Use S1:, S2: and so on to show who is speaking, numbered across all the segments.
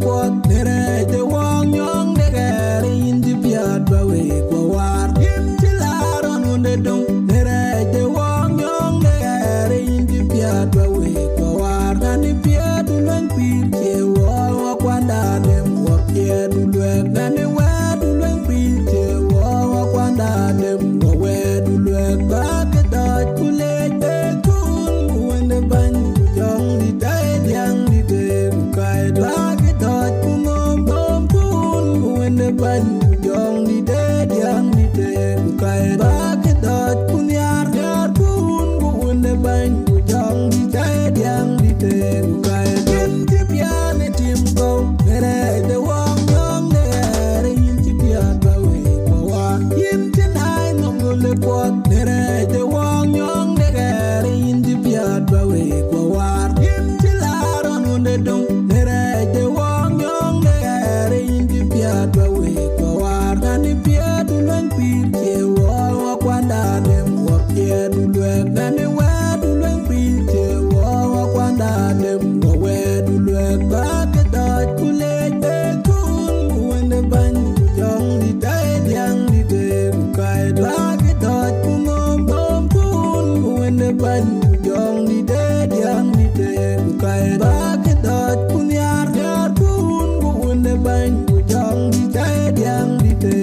S1: pot nere te wong nyong de gere in di piat ba we kwa war in ti laron unde dong nere te wong nyong de gere in di piat ba we kwa war nani piat ulwen pir che wo wa kwanda nem wa piat ulwen nani wa ulwen pir che wo wa kwanda nem wa we ulwen ba ke da kule te kul wende ban jong di dai yang di te kai la ke da kunom dom kul wende ban jong di dai yang di te kai ba ke da kunyar yar kun wende ban jong di dai yang di te kai kin ti piane tim go nere de wong yong nere yin ti pian ba we ko wa yin tin ai nom go le pot nere de wong yong nere yin ti pian ba we ko war yin ti laron unde dong nere de wong yong nere yin ti pian ba we ko war nani pian ulwen pir che wo wa kwanda nem wa pian ulwen nani wa ulwen pir che wo wa kwanda nem wa we ulwen ba ke da kule te kul wende ban jong di dai yang di te kai la ke da kunom dom kul wende ban jong di dai yang di te kai ba ke da kunyar yar kun wende ban jong di dai yang di te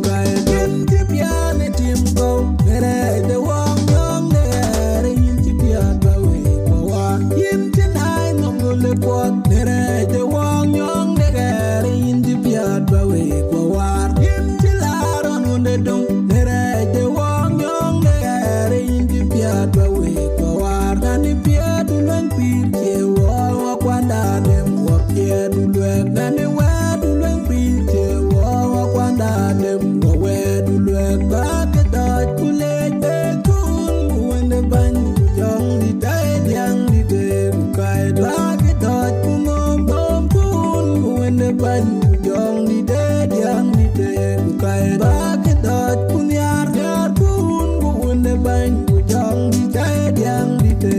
S1: kai kin ti piane tim go nere de wong yong nere yin ti pian ba we ko wa yin tin ai nom go le pot nere de wong yong nere yin ti pian ba we ko war yin ti laron unde dong nere de wong yong nere yin ti pian ba we ko war nani pian ulwen pir che wo wa kwanda nem wa pian ulwen nani wa ulwen pir che wo wa kwanda nem wa we ulwen ba ke da kule te kul wende ban jong di dai yang di te kai la ke da kunom dom kul wende ban jong di dai yang di te kai ba ke da kunyar yar kun wende ban jong di dai yang di te